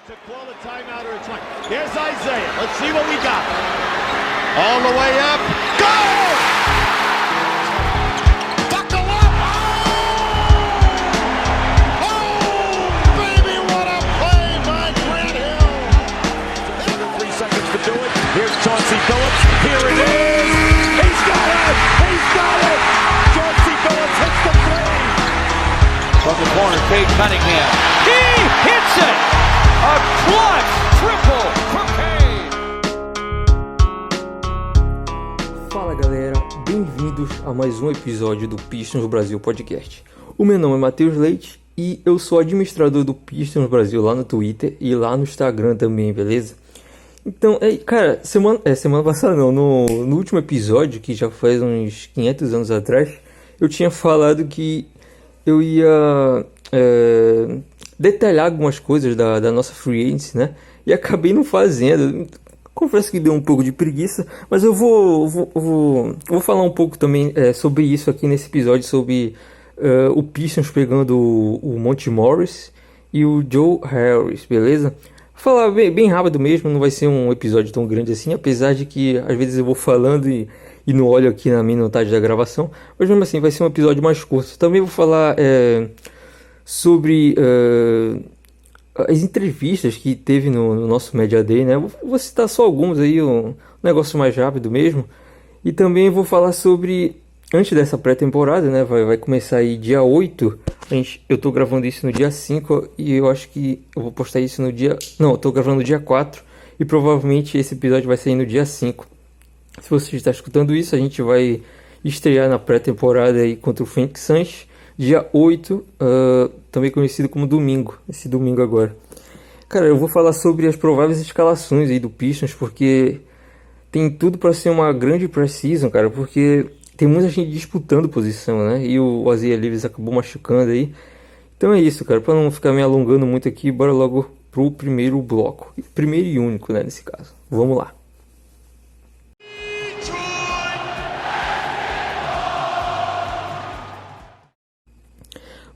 To call a timeout or a try. There's Isaiah. Let's see what we got. All the way up. Go! Buckle up! Oh, baby, what a play by Grant Hill. Under 3 seconds to do it. Here's Chauncey Billups. Here it is. He's got it. He's got it. Chauncey Billups hits the three. From the corner, Cade Cunningham. He hits it. A clutch triple for Cade. Fala galera, bem-vindos a mais um episódio do Pistons Brasil Podcast. O meu nome é Matheus Leite e eu sou administrador do Pistons Brasil lá no Twitter e lá no Instagram também, beleza? Então, cara, semana passada não, no último episódio, que já faz uns 500 anos atrás, eu tinha falado que eu ia detalhar algumas coisas da nossa free agency, né? E acabei não fazendo. Confesso que deu um pouco de preguiça, mas eu vou falar um pouco também sobre isso aqui nesse episódio, sobre o Pistons pegando o Monte Morris e o Joe Harris, beleza? Vou falar bem rápido mesmo, não vai ser um episódio tão grande assim, apesar de que às vezes eu vou falando e não olho aqui na minutagem da gravação, mas mesmo assim vai ser um episódio mais curto. Também vou falar sobre as entrevistas que teve no nosso Media Day, né? Vou citar só alguns aí, um negócio mais rápido mesmo. E também vou falar sobre, antes dessa pré-temporada, né? Vai começar aí dia 8. Eu tô gravando isso no dia 5 e eu acho que eu vou postar isso no dia... Não, eu tô gravando no dia 4 e provavelmente esse episódio vai sair no dia 5. Se você está escutando isso, a gente vai estrear na pré-temporada aí contra o Phoenix Suns, dia 8, também conhecido como domingo, esse domingo agora. Cara, eu vou falar sobre as prováveis escalações aí do Pistons, porque tem tudo para ser uma grande pré-season, cara, porque tem muita gente disputando posição, né? E o Isaiah Livers acabou machucando aí. Então é isso, cara, para não ficar me alongando muito aqui, bora logo pro primeiro bloco. Primeiro e único, né, nesse caso. Vamos lá.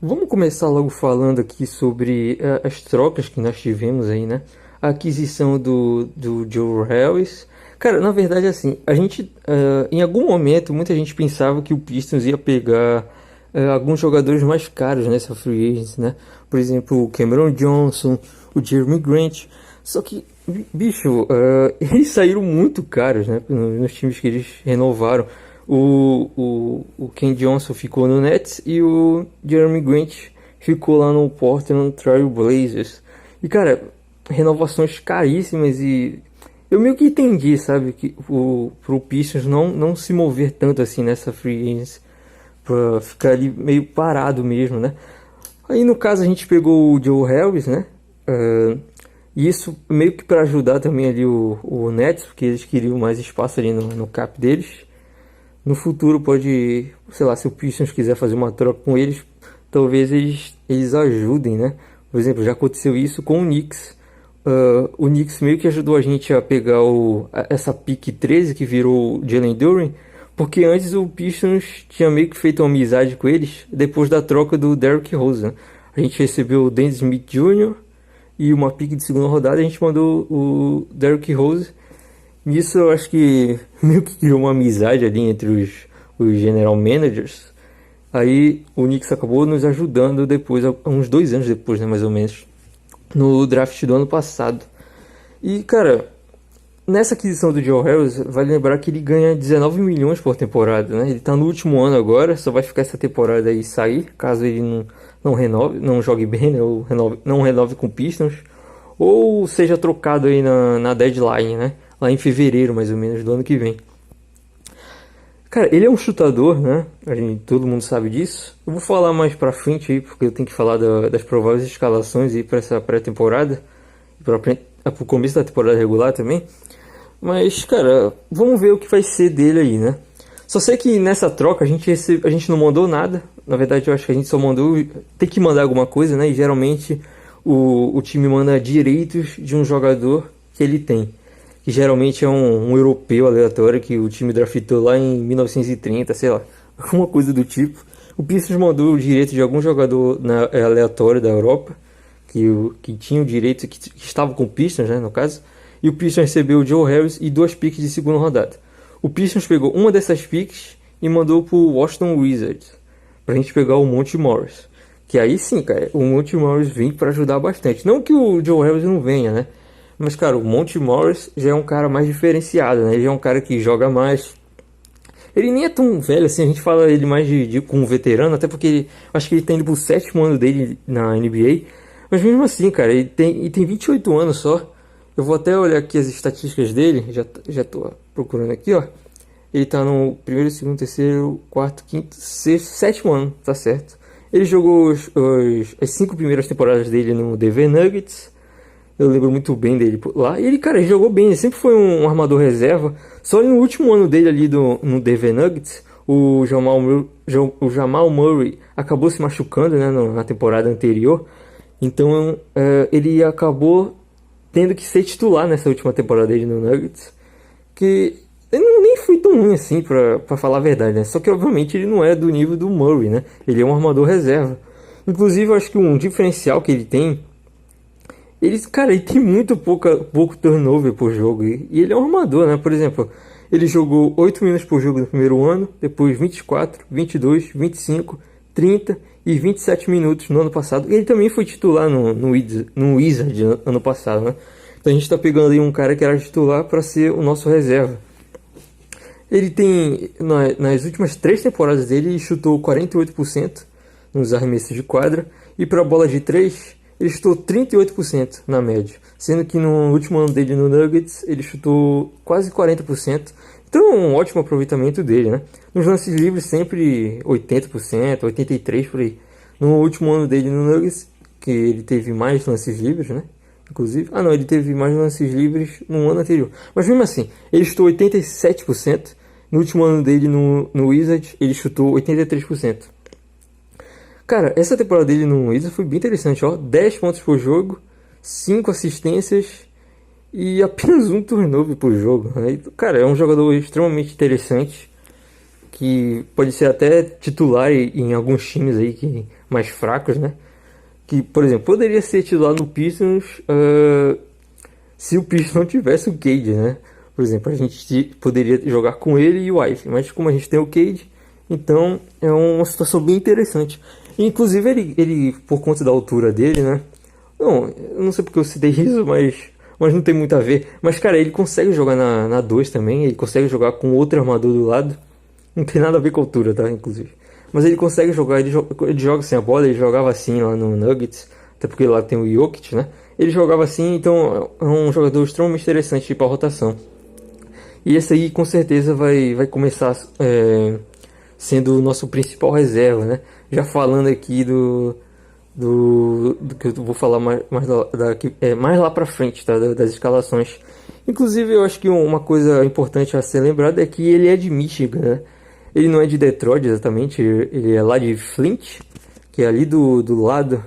Vamos começar logo falando aqui sobre as trocas que nós tivemos aí, né? A aquisição do Joe Harris. Cara, na verdade, assim, a gente, em algum momento, muita gente pensava que o Pistons ia pegar alguns jogadores mais caros nessa free agency, né? Por exemplo, o Cameron Johnson, o Jeremy Grant. Só que, bicho, eles saíram muito caros, né? Nos times que eles renovaram. O Ken Johnson ficou no Nets e o Jeremy Grant ficou lá no Portland Trail Blazers. E cara, renovações caríssimas, e eu meio que entendi, sabe, que pro Pistons não se mover tanto assim nessa free agency, pra ficar ali meio parado mesmo, né? Aí no caso a gente pegou o Joe Harris, né? E isso meio que para ajudar também ali o Nets, porque eles queriam mais espaço ali no cap deles. No futuro pode, sei lá, se o Pistons quiser fazer uma troca com eles, talvez eles ajudem, né? Por exemplo, já aconteceu isso com o Knicks. O Knicks meio que ajudou a gente a pegar essa pick 13 que virou o Jalen Duren, porque antes o Pistons tinha meio que feito uma amizade com eles depois da troca do Derrick Rose, né? A gente recebeu o Dennis Smith Jr. e uma pick de segunda rodada, a gente mandou o Derrick Rose. Nisso eu acho que meio que criou uma amizade ali entre os general managers. Aí o Knicks acabou nos ajudando depois, uns 2 anos depois, né, mais ou menos, no draft do ano passado. E cara, nessa aquisição do Joe Harris, vale lembrar que ele ganha 19 milhões por temporada, né? Ele tá no último ano agora, só vai ficar essa temporada aí e sair, caso ele não renove, não jogue bem, né? Ou não renove com Pistons, ou seja trocado aí na deadline, né? Lá em fevereiro, mais ou menos, do ano que vem. Cara, ele é um chutador, né? Todo mundo sabe disso. Eu vou falar mais pra frente aí, porque eu tenho que falar das prováveis escalações aí pra essa pré-temporada, pro começo da temporada regular também. Mas, cara, vamos ver o que vai ser dele aí, né? Só sei que nessa troca a gente não mandou nada. Na verdade, eu acho que a gente só mandou... Tem que mandar alguma coisa, né? E geralmente o time manda direitos de um jogador que ele tem, que geralmente é um europeu aleatório que o time draftou lá em 1930, sei lá, alguma coisa do tipo. O Pistons mandou o direito de algum jogador aleatório da Europa, que tinha o direito, que estava com o Pistons, né, no caso. E o Pistons recebeu o Joe Harris e 2 picks de segunda rodada. O Pistons pegou uma dessas picks e mandou pro Washington Wizards pra gente pegar o Monte Morris. Que aí sim, cara, o Monte Morris vem pra ajudar bastante. Não que o Joe Harris não venha, né? Mas, cara, o Monte Morris já é um cara mais diferenciado, né? Ele é um cara que joga mais. Ele nem é tão velho assim, a gente fala ele mais como um veterano, até porque acho que ele tá indo pro 7º ano dele na NBA. Mas mesmo assim, cara, ele tem 28 anos só. Eu vou até olhar aqui as estatísticas dele, já tô procurando aqui, ó. Ele tá no primeiro, segundo, terceiro, quarto, quinto, sexto, 7º ano, tá certo. Ele jogou as 5 primeiras temporadas dele no Denver Nuggets. Eu lembro muito bem dele lá. E ele, cara, ele jogou bem, ele sempre foi um armador reserva. Só no último ano dele ali no Denver Nuggets, o Jamal Murray acabou se machucando, né, na temporada anterior. Então ele acabou tendo que ser titular nessa última temporada dele no Nuggets. Que ele nem foi tão ruim assim, pra falar a verdade, né? Só que obviamente ele não é do nível do Murray, né? Ele é um armador reserva. Inclusive eu acho que um diferencial que ele tem... Ele tem muito pouco turnover por jogo. E ele é um armador, né? Por exemplo, ele jogou 8 minutos por jogo no primeiro ano, depois 24, 22, 25, 30 e 27 minutos no ano passado. E ele também foi titular no Wizard ano passado, né? Então a gente tá pegando aí um cara que era titular para ser o nosso reserva. Ele tem, nas últimas 3 temporadas dele, ele chutou 48% nos arremessos de quadra. E para a bola de 3... ele chutou 38% na média, sendo que no último ano dele no Nuggets ele chutou quase 40%. Então é um ótimo aproveitamento dele, né? Nos lances livres sempre 80%, 83% por aí. No último ano dele no Nuggets, que ele teve mais lances livres, né? Inclusive, ele teve mais lances livres no ano anterior. Mas mesmo assim, ele chutou 87%. No último ano dele no Wizards, ele chutou 83%. Cara, essa temporada dele no Wizards foi bem interessante, ó. 10 pontos por jogo, 5 assistências e apenas 1 turnover por jogo. Cara, é um jogador extremamente interessante, que pode ser até titular em alguns times aí mais fracos, né? Que, por exemplo, poderia ser titular no Pistons se o Pistons não tivesse o Cade, né? Por exemplo, a gente poderia jogar com ele e o Ive, mas como a gente tem o Cade, então é uma situação bem interessante. Inclusive ele por conta da altura dele, né? Eu não sei porque eu citei isso, mas não tem muito a ver. Mas, cara, ele consegue jogar na 2 também. Ele consegue jogar com outro armador do lado. Não tem nada a ver com a altura, tá? Inclusive. Mas ele consegue jogar, ele joga sem a bola. Ele jogava assim lá no Nuggets. Até porque lá tem o Jokic, né? Ele jogava assim, então é um jogador extremamente interessante para a rotação. E esse aí com certeza vai começar sendo o nosso principal reserva, né? Já falando aqui do que eu vou falar mais lá pra frente, tá? Das escalações. Inclusive eu acho que uma coisa importante a ser lembrada é que ele é de Michigan, né? Ele não é de Detroit exatamente, ele é lá de Flint, que é ali do lado.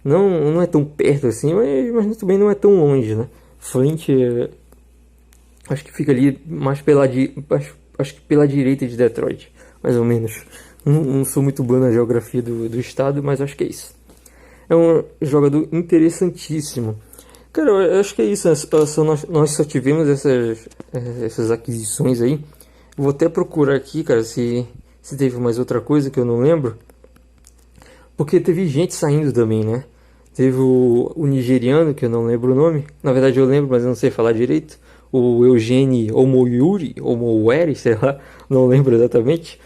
Não é tão perto assim, mas também não é tão longe, né? Flint acho que fica ali mais acho que pela direita de Detroit, mais ou menos. Não sou muito bom na geografia do estado, mas acho que é isso. É um jogador interessantíssimo. Cara, eu acho que é isso. Nós só tivemos essas aquisições aí. Vou até procurar aqui, cara, se teve mais outra coisa que eu não lembro. Porque teve gente saindo também, né? Teve o nigeriano, que eu não lembro o nome. Na verdade eu lembro, mas eu não sei falar direito. O Eugene Omoyuri, sei lá. Não lembro exatamente.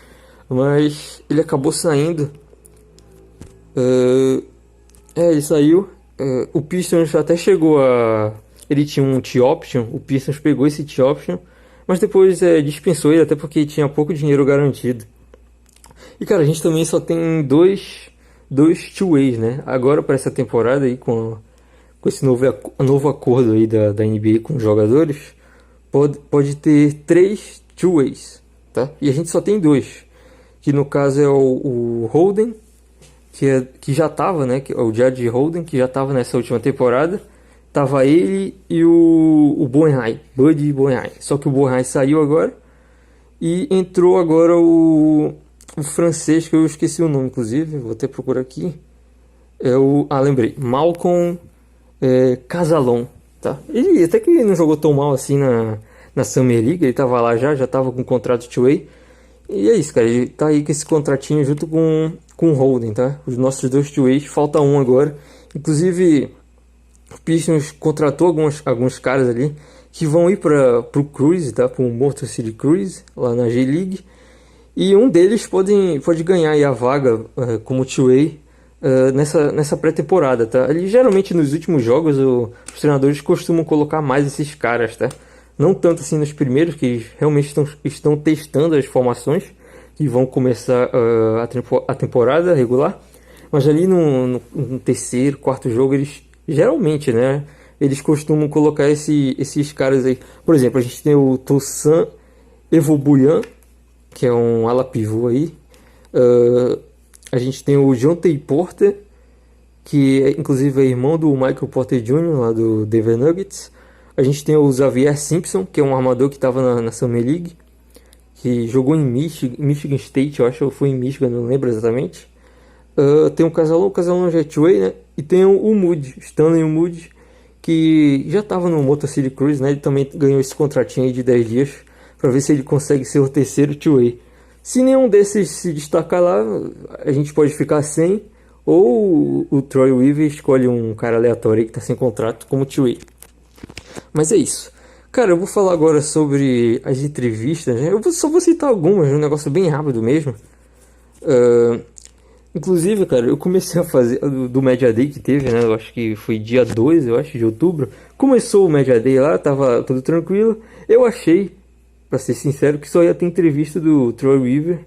Mas ele acabou saindo. Ele saiu. O Pistons até chegou a... Ele tinha um T-Option. O Pistons pegou esse T-Option. Mas depois dispensou ele, até porque tinha pouco dinheiro garantido. E, cara, a gente também só tem dois two-ways, né? Agora para essa temporada aí, com esse novo acordo aí da NBA com os jogadores, pode ter 3 two-ways, tá? E a gente só tem 2. Que no caso é o Holden, que já tava, né? O Jared Holden, que já tava nessa última temporada. Tava ele e o Boeheim, Buddy Boeheim. Só que o Boeheim saiu agora. E entrou agora o francês, que eu esqueci o nome, inclusive. Vou até procurar aqui. lembrei, Malcolm Casalon, tá? Ele até que não jogou tão mal assim na Summer League, ele tava lá já tava com contrato two-way. E é isso, cara, ele tá aí com esse contratinho junto com o Holden, tá? Os nossos dois two-ways, falta um agora. Inclusive, o Pistons contratou alguns caras ali que vão ir pro Cruise, tá? Pro Motor City Cruise, lá na G-League. E um deles pode ganhar aí a vaga como two-way nessa pré-temporada, tá? Ali, geralmente nos últimos jogos os treinadores costumam colocar mais esses caras, tá? Não tanto assim nos primeiros, que eles realmente estão testando as formações que vão começar a temporada regular. Mas ali no terceiro, quarto jogo, eles geralmente, né? Eles costumam colocar esses caras aí. Por exemplo, a gente tem o Toussaint Evobuyan, que é um ala pivô aí. A gente tem o Jontay Porter, que inclusive é irmão do Michael Porter Jr., lá do Denver Nuggets. A gente tem o Xavier Simpson, que é um armador que estava na Summer League, que jogou em Michigan State, eu acho que foi em Michigan, não lembro exatamente. Tem o Casalon já é two-way, né? E tem o Moody, Stanley Moody, que já estava no Motor City Cruise, né? Ele também ganhou esse contratinho aí de 10 dias, para ver se ele consegue ser o terceiro two-way. Se nenhum desses se destacar lá, a gente pode ficar sem, ou o Troy Weaver escolhe um cara aleatório aí que está sem contrato como two-way. Mas é isso. Cara, eu vou falar agora sobre as entrevistas, né? Só vou citar algumas, um negócio bem rápido mesmo. Inclusive, cara, eu comecei a fazer do Media Day que teve, né? Eu acho que foi dia 2, eu acho, de outubro. Começou o Media Day lá, tava tudo tranquilo. Eu achei, pra ser sincero, que só ia ter entrevista do Troy Weaver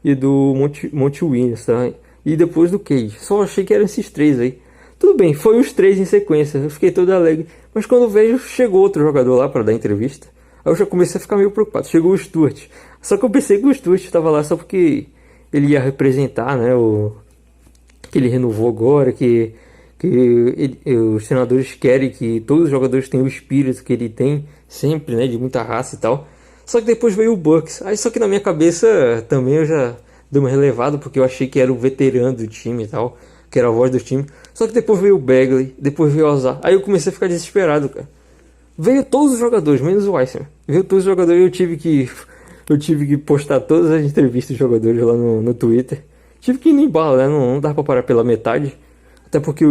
e do Monty Williams, tá? E depois do Cage. Só achei que eram esses três aí. Tudo bem, foi os três em sequência, eu fiquei todo alegre. Mas quando eu vejo, chegou outro jogador lá para dar entrevista. Aí eu já comecei a ficar meio preocupado. Chegou o Stewart. Só que eu pensei que o Stewart estava lá só porque ele ia representar, né? Que ele renovou agora, que os treinadores querem que todos os jogadores tenham o espírito que ele tem, sempre, né? De muita raça e tal. Só que depois veio o Bucks. Aí só que na minha cabeça também eu já dei uma relevada, porque eu achei que era o veterano do time e tal, que era a voz do time. Só que depois veio o Bagley, depois veio o Ozar. Aí eu comecei a ficar desesperado, cara. Veio todos os jogadores, menos o Weissman. Veio todos os jogadores e eu tive que postar todas as entrevistas dos jogadores lá no Twitter. Tive que ir no embalo, né? Não dá pra parar pela metade. Até porque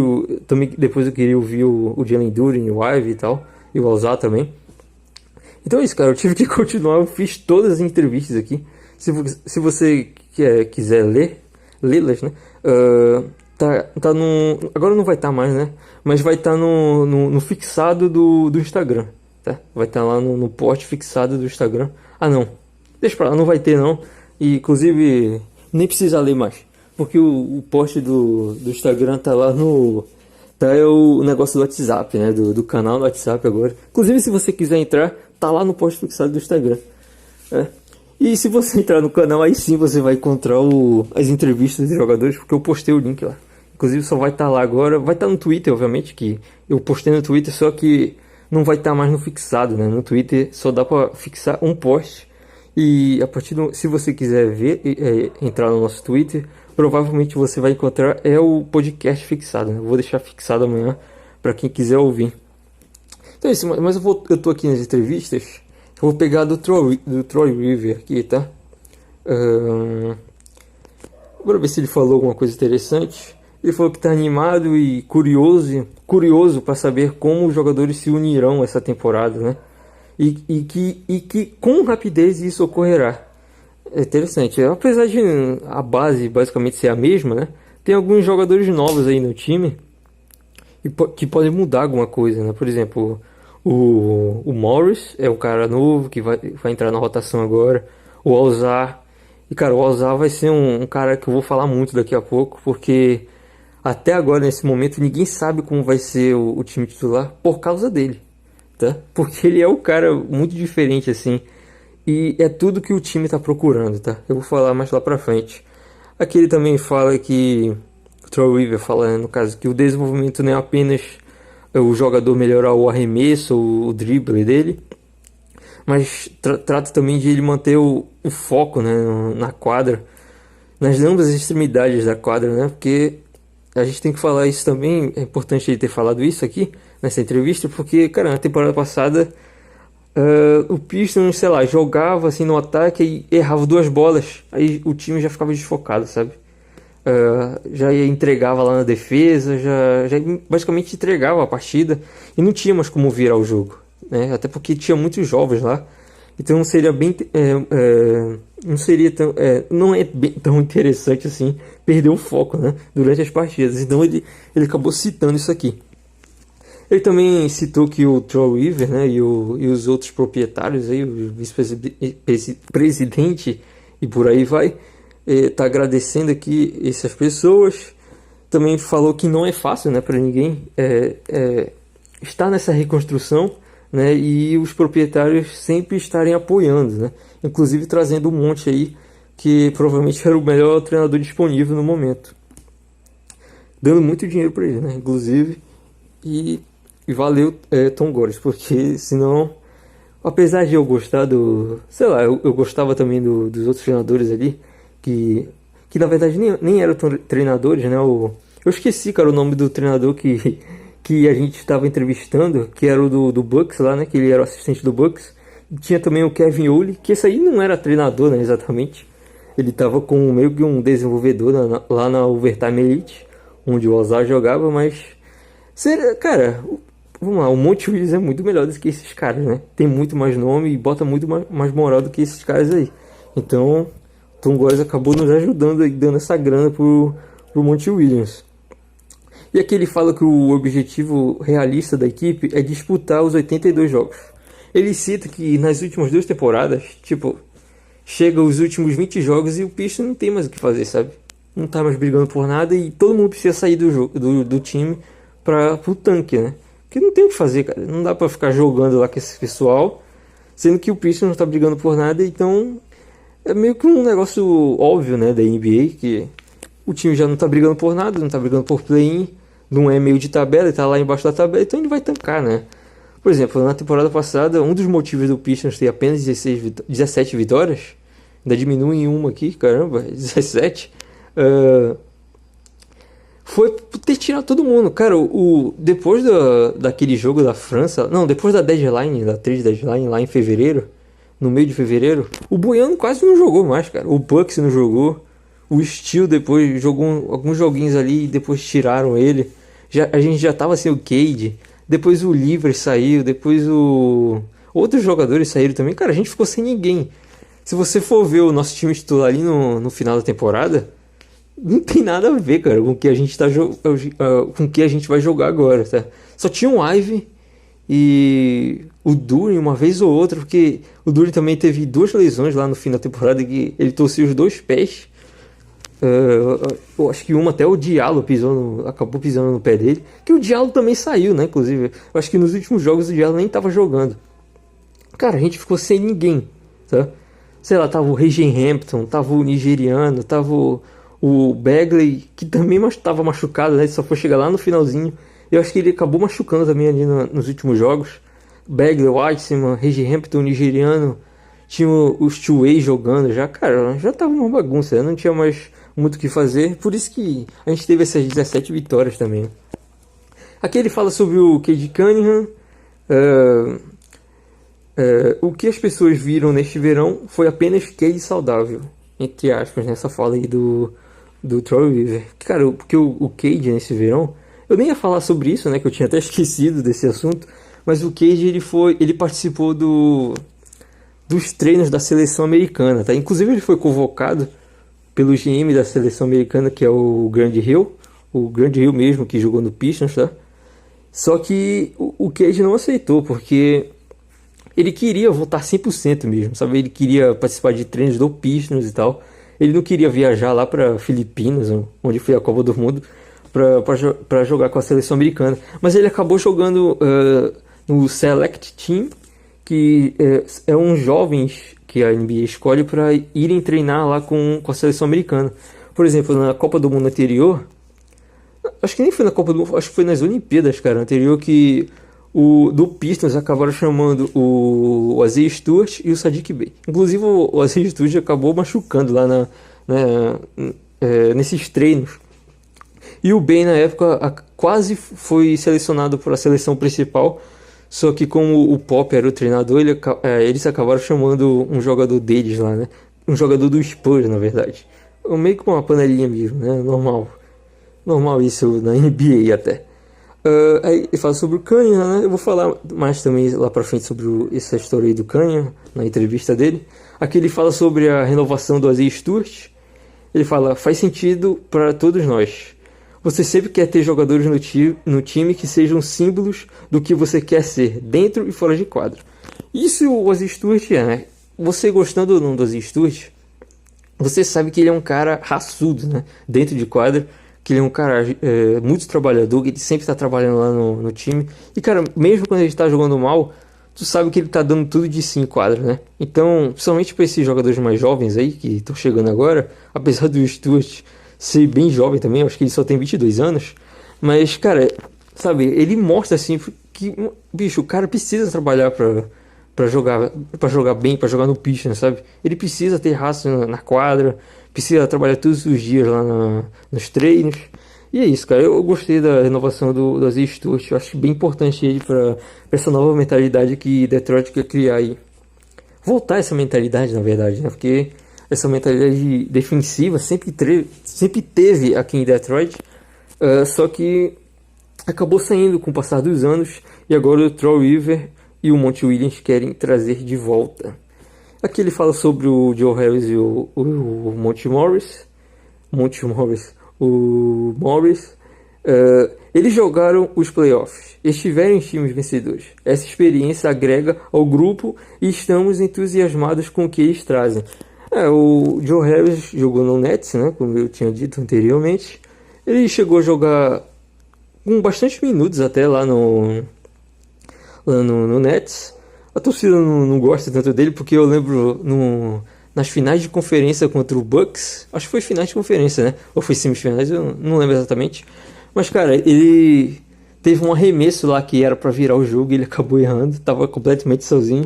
também depois eu queria ouvir o Jalen Duren, o Ive e tal. E o Ozar também. Então é isso, cara. Eu tive que continuar. Eu fiz todas as entrevistas aqui. Se você quiser lê-las, né? Tá no... Agora não vai estar mais, né? Mas vai estar no fixado do Instagram, tá? Vai estar lá no post fixado do Instagram. Ah, não. Deixa pra lá, não vai ter não. E, inclusive, nem precisa ler mais. Porque o post do Instagram tá lá no... é o negócio do WhatsApp, né? Do canal do WhatsApp agora. Inclusive, se você quiser entrar, tá lá no post fixado do Instagram. E se você entrar no canal, aí sim você vai encontrar as entrevistas dos jogadores, porque eu postei o link lá. Inclusive só vai estar lá agora, vai estar no Twitter, obviamente, que eu postei no Twitter, só que não vai estar mais no fixado, né? No Twitter só dá para fixar um post. E a partir se você quiser ver, entrar no nosso Twitter, provavelmente você vai encontrar o podcast fixado, né? Eu vou deixar fixado amanhã para quem quiser ouvir. Então é isso, mas eu tô aqui nas entrevistas. Eu vou pegar do Troy Weaver aqui, tá? Bora ver se ele falou alguma coisa interessante. Ele falou que está animado e curioso para saber como os jogadores se unirão essa temporada, né? E que com rapidez isso ocorrerá. É interessante. Apesar de a base basicamente ser a mesma, né? Tem alguns jogadores novos aí no time que podem mudar alguma coisa, né? Por exemplo, o Morris é um cara novo que vai entrar na rotação agora. O Ozar. E cara, o Ozar vai ser um cara que eu vou falar muito daqui a pouco, porque até agora, nesse momento, ninguém sabe como vai ser o time titular por causa dele, tá? Porque ele é um cara muito diferente, assim. E é tudo que o time tá procurando, tá? Eu vou falar mais lá pra frente. Aqui ele também fala que... O Troy Weaver fala, né, no caso, que o desenvolvimento não é apenas o jogador melhorar o arremesso, o drible dele, mas trata também de ele manter o foco, né, na quadra, nas ambas extremidades da quadra, né? Porque a gente tem que falar isso também, é importante ele ter falado isso aqui, nessa entrevista, porque, cara, na temporada passada, o Pistons, sei lá, jogava assim no ataque e errava 2 bolas, aí o time já ficava desfocado, sabe? Já entregava lá na defesa, já basicamente entregava a partida e não tinha mais como virar o jogo, né? Até porque tinha muitos jovens lá, então seria bem, não seria tão, não é bem, tão interessante assim perder o foco, né, durante as partidas. Então ele acabou citando isso aqui. Ele também citou que o Troy Weaver, né, e os outros proprietários aí, o vice-presidente e por aí vai, tá agradecendo aqui essas pessoas. Também falou que não é fácil, né, para ninguém estar nessa reconstrução, né, e os proprietários sempre estarem apoiando, né, inclusive trazendo um monte aí que provavelmente era o melhor treinador disponível no momento, dando muito dinheiro para ele, né, inclusive, e valeu, Tom Gores, porque senão, apesar de eu gostar sei lá, eu gostava também dos outros treinadores ali, que na verdade nem eram treinadores, né, eu esqueci, cara, o nome do treinador que a gente estava entrevistando, que era o do Bucks lá, né, que ele era o assistente do Bucks. E tinha também o Kevin Ollie, que esse aí não era treinador, né, exatamente. Ele estava com meio que um desenvolvedor lá na Overtime Elite, onde o Ozar jogava, mas... Cara, vamos lá, o Monty Williams é muito melhor do que esses caras, né? Tem muito mais nome e bota muito mais moral do que esses caras aí. Então, Tom Gores acabou nos ajudando e dando essa grana pro Monty Williams. E aqui ele fala que o objetivo realista da equipe é disputar os 82 jogos. Ele cita que nas últimas 2 temporadas, tipo, chega os últimos 20 jogos e o Pistons não tem mais o que fazer, sabe? Não tá mais brigando por nada e todo mundo precisa sair do time pro tanque, né? Porque não tem o que fazer, cara. Não dá pra ficar jogando lá com esse pessoal, sendo que o Pistons não tá brigando por nada, então é meio que um negócio óbvio, né, da NBA, que o time já não tá brigando por nada, não tá brigando por play-in, não é meio de tabela, ele tá lá embaixo da tabela, então ele vai tancar, né? Por exemplo, na temporada passada, um dos motivos do Pistons ter apenas 17 vitórias, ainda diminui em uma aqui, caramba, 17, foi por ter tirado todo mundo. Cara, depois daquele jogo da França, não, depois da deadline, da trade deadline lá em fevereiro, no meio de fevereiro, o Boiano quase não jogou mais, cara. O Bucks não jogou, o Steel depois jogou alguns joguinhos ali e depois tiraram ele. A gente já tava sem o Cade, depois o Livre saiu, depois outros jogadores saíram também. Cara, a gente ficou sem ninguém. Se você for ver o nosso time titular ali no final da temporada, não tem nada a ver, cara, com o que a gente com o que a gente vai jogar agora, tá? Só tinha o Ivy e o Duren uma vez ou outra, porque o Duren também teve 2 lesões lá no fim da temporada, que ele torceu os 2 pés. Eu acho que até o Diallo acabou pisando no pé dele, que o Diallo também saiu, né, inclusive. Eu acho que nos últimos jogos o Diallo nem tava jogando. Cara, a gente ficou sem ninguém, tá? Sei lá, tava o Reggie Hampton, tava o nigeriano, tava o Bagley, que também estava machucado, né? Ele só foi chegar lá no finalzinho. Eu acho que ele acabou machucando também ali nos últimos jogos. Bagley, Weitzman, Reggie Hampton, nigeriano. Tinha os two-way jogando já. Cara, já tava uma bagunça, né? Não tinha mais muito o que fazer. Por isso que a gente teve essas 17 vitórias também. Aqui ele fala sobre o Cade Cunningham. O que as pessoas viram neste verão foi apenas Cade saudável, entre aspas, nessa fala aí do Troy Weaver. Cara, porque o Cade nesse verão, eu nem ia falar sobre isso, né, que eu tinha até esquecido desse assunto, mas o Cade ele participou dos treinos da seleção americana, tá? Inclusive ele foi convocado pelo GM da seleção americana, que é o Grant Hill mesmo, que jogou no Pistons, tá? Só que o Cade não aceitou, porque ele queria voltar 100% mesmo, sabe? Ele queria participar de treinos do Pistons e tal. Ele não queria viajar lá para Filipinas, onde foi a Copa do Mundo, para jogar com a seleção americana. Mas ele acabou jogando no Select Team, que é uns jovens que a NBA escolhe para irem treinar lá com a seleção americana. Por exemplo, na Copa do Mundo anterior, acho que nem foi na Copa do Mundo, acho que foi nas Olimpíadas, cara, anterior, que do Pistons acabaram chamando o Isaiah Stewart e o Sadiq Bey. Inclusive o Isaiah Stewart acabou machucando lá nesses treinos. E o Ben, na época, quase foi selecionado para a seleção principal. Só que como o Pop era o treinador, eles acabaram chamando um jogador deles lá, né? Um jogador do Spurs, na verdade. Meio que uma panelinha mesmo, né? Normal. Normal isso na NBA até. Aí ele fala sobre o Cunningham, né? Eu vou falar mais também lá pra frente sobre essa história aí do Cunningham, na entrevista dele. Aqui ele fala sobre a renovação do Isaiah Stewart. Ele fala, faz sentido para todos nós. Você sempre quer ter jogadores no time que sejam símbolos do que você quer ser, dentro e fora de quadro. Isso o Isaiah Stewart é, né? Você gostando ou não do Isaiah Stewart, você sabe que ele é um cara raçudo, né? Dentro de quadro, que ele é um cara muito trabalhador, que ele sempre está trabalhando lá no time. E, cara, mesmo quando ele está jogando mal, tu sabe que ele está dando tudo de si em quadro, né? Então, principalmente para esses jogadores mais jovens aí, que estão chegando agora, apesar do Stewart ser bem jovem também, acho que ele só tem 22 anos. Mas, cara, sabe, ele mostra assim que, bicho, o cara precisa trabalhar para jogar bem, para jogar no Pistons, sabe? Ele precisa ter raça na quadra, precisa trabalhar todos os dias lá nos treinos. E é isso, cara. Eu gostei da renovação do Isaiah Stewart. Eu acho bem importante ele para essa nova mentalidade que Detroit quer criar aí. Voltar essa mentalidade, na verdade, né? Porque essa mentalidade defensiva sempre teve aqui em Detroit. Só que acabou saindo com o passar dos anos. E agora o Troy Weaver e o Monty Williams querem trazer de volta. Aqui ele fala sobre o Joe Harris e o Monty Morris. O Morris. Eles jogaram os playoffs, estiveram em times vencedores. Essa experiência agrega ao grupo e estamos entusiasmados com o que eles trazem. O Joe Harris jogou no Nets, né, como eu tinha dito anteriormente. Ele chegou a jogar com bastante minutos até lá no Nets. A torcida não gosta tanto dele, porque eu lembro nas finais de conferência contra o Bucks, acho que foi finais de conferência, né? Ou foi semifinais, eu não lembro exatamente. Mas, cara, ele teve um arremesso lá que era pra virar o jogo e ele acabou errando, tava completamente sozinho.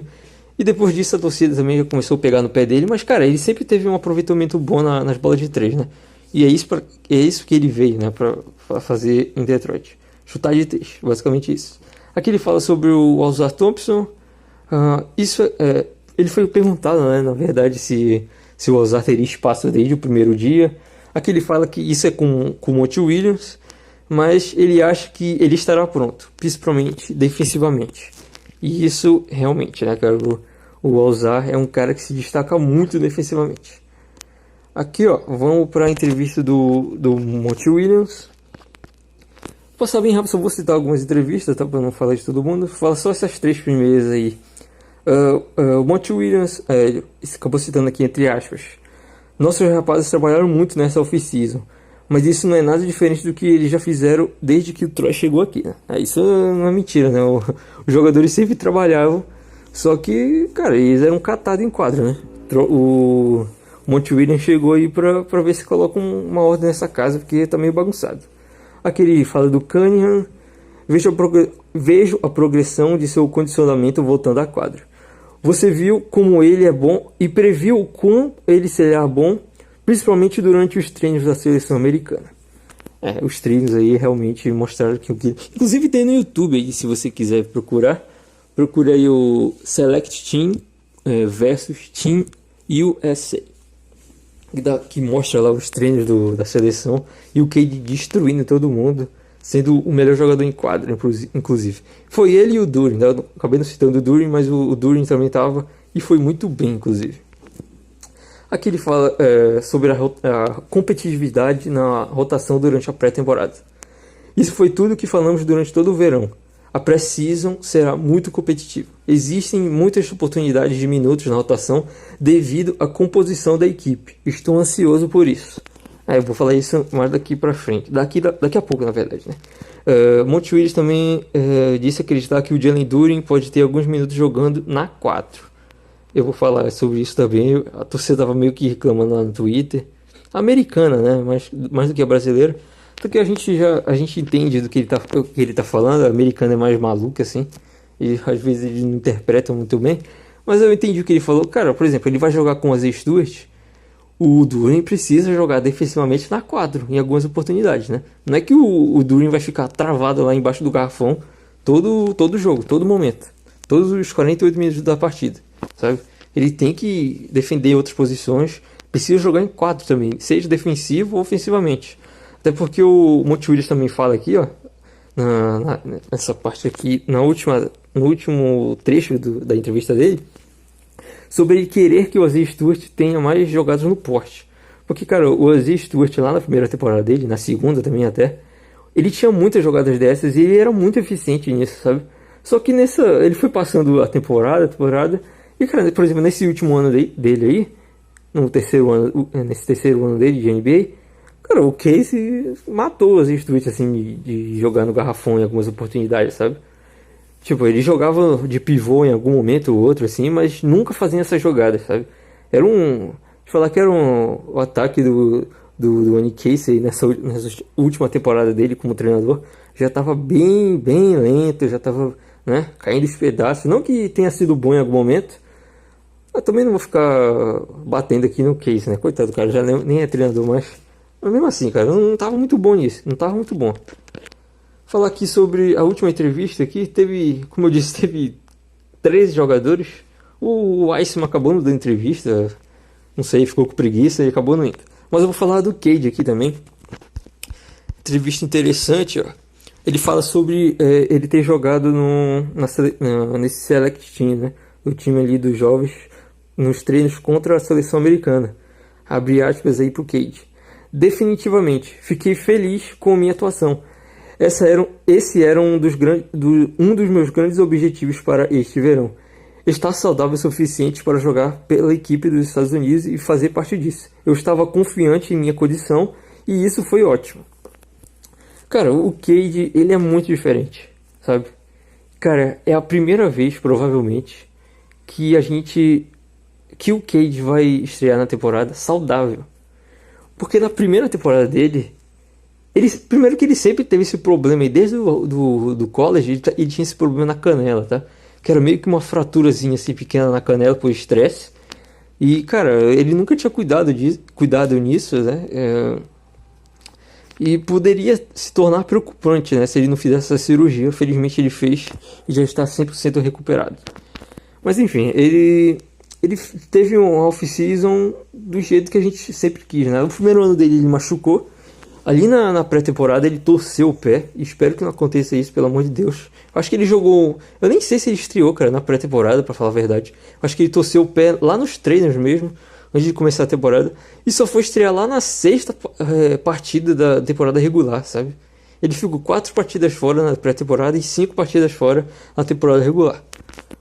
E depois disso a torcida também já começou a pegar no pé dele, mas, cara, ele sempre teve um aproveitamento bom nas bolas de 3, né? E é isso que ele veio, né, pra fazer em Detroit. Chutar de 3, basicamente isso. Aqui ele fala sobre o Ausar Thompson. Ele foi perguntado, né, na verdade, se o Ausar teria espaço desde o primeiro dia. Aqui ele fala que isso é com o Monty Williams, mas ele acha que ele estará pronto, principalmente defensivamente. E isso realmente, né, cara, o Ausar é um cara que se destaca muito defensivamente. Aqui, ó, vamos para a entrevista do Monty Williams. Vou passar bem rápido, só vou citar algumas entrevistas, tá, para não falar de todo mundo. Fala só essas 3 primeiras aí. O Monty Williams acabou citando aqui entre aspas: nossos rapazes trabalharam muito nessa off-season, mas isso não é nada diferente do que eles já fizeram desde que o Troy chegou aqui, né? Isso não é mentira, né? Os jogadores sempre trabalhavam, só que, cara, eles eram catados em quadra, né? O Monty Williams chegou aí pra ver se coloca uma ordem nessa casa, porque tá meio bagunçado. Aqui ele fala do Cunningham. Vejo a progressão de seu condicionamento voltando à quadra. Você viu como ele é bom e previu o quão ele será bom, principalmente durante os treinos da seleção americana. Os treinos aí realmente mostraram que inclusive tem no YouTube aí, se você quiser procurar. Procura aí o Select Team versus Team USA. Que mostra lá os treinos da seleção e o KD destruindo todo mundo, sendo o melhor jogador em quadra, inclusive. Foi ele e o Duren, né? Eu acabei não citando o Duren, mas o Duren também estava e foi muito bem, inclusive. Aqui ele fala sobre a competitividade na rotação durante a pré-temporada. Isso foi tudo que falamos durante todo o verão. A pré-season será muito competitiva. Existem muitas oportunidades de minutos na rotação devido à composição da equipe. Estou ansioso por isso. Eu vou falar isso mais daqui pra frente. Daqui a pouco, na verdade, né? Monty Williams também disse acreditar que o Jalen Duren pode ter alguns minutos jogando na 4. Eu vou falar sobre isso também. A torcida estava meio que reclamando lá no Twitter. Americana, né? Mais do que a brasileira. Porque a gente entende do que ele tá falando. A americana é mais maluca, assim. E às vezes eles não interpretam muito bem. Mas eu entendi o que ele falou. Cara, por exemplo, ele vai jogar com o Isaiah Stewart. o Duren precisa jogar defensivamente na quadra em algumas oportunidades, né? Não é que o Duren vai ficar travado lá embaixo do garrafão todo jogo, todo momento, todos os 48 minutos da partida, sabe? Ele tem que defender outras posições, precisa jogar em quadro também, seja defensivo ou ofensivamente. Até porque o Monty Williams também fala aqui, ó, nessa parte aqui, no último trecho da entrevista dele, sobre ele querer que o Ozzie Stewart tenha mais jogadas no poste. Porque, cara, o Ozzie Stewart lá na primeira temporada dele, na segunda também até, ele tinha muitas jogadas dessas e ele era muito eficiente nisso, sabe? Só que ele foi passando a temporada, e, cara, por exemplo, nesse último ano dele aí, nesse terceiro ano dele de NBA, cara, o Casey matou o Ozzie Stewart, assim, de jogar no garrafão em algumas oportunidades, sabe? Tipo, ele jogava de pivô em algum momento ou outro, assim, mas nunca fazia essas jogadas, sabe? De falar que era o ataque do Annie Casey nessa última temporada dele como treinador, já tava bem lento, já tava, né, caindo os pedaços. Não que tenha sido bom em algum momento, eu também não vou ficar batendo aqui no Casey, né? Coitado, cara, já nem é treinador mais. Mas mesmo assim, cara, não tava muito bom nisso, não tava muito bom. Falar aqui sobre a última entrevista aqui, como eu disse, teve 13 jogadores. O Iceman acabou não dando entrevista, não sei, ficou com preguiça e acabou não indo. Mas eu vou falar do Cade aqui também. Entrevista interessante, ó. Ele fala sobre ele ter jogado nesse Select Team, né? O time ali dos jovens, nos treinos contra a seleção americana. Abre aspas aí pro Cade. Definitivamente, fiquei feliz com a minha atuação. Esse era um dos meus grandes objetivos para este verão. Estar saudável o suficiente para jogar pela equipe dos Estados Unidos e fazer parte disso. Eu estava confiante em minha condição e isso foi ótimo. Cara, o Cade, ele é muito diferente, sabe? Cara, é a primeira vez, provavelmente, que o Cade vai estrear na temporada saudável. Porque na primeira temporada dele, primeiro que ele sempre teve esse problema aí, desde do college, ele tinha esse problema na canela, tá? Que era meio que uma fraturazinha assim pequena na canela por estresse. E, cara, ele nunca tinha cuidado nisso, né? E poderia se tornar preocupante, né? Se ele não fizesse essa cirurgia. Felizmente ele fez e já está 100% recuperado. Mas enfim, ele teve um off-season do jeito que a gente sempre quis, né? No primeiro ano dele ele machucou. Ali na pré-temporada ele torceu o pé. Espero que não aconteça isso, pelo amor de Deus. Acho que ele jogou... Eu nem sei se ele estreou, cara, na pré-temporada, pra falar a verdade. Acho que ele torceu o pé lá nos treinos mesmo, antes de começar a temporada. E só foi estrear lá na sexta partida da temporada regular, sabe? Ele ficou 4 partidas fora na pré-temporada e 5 partidas fora na temporada regular.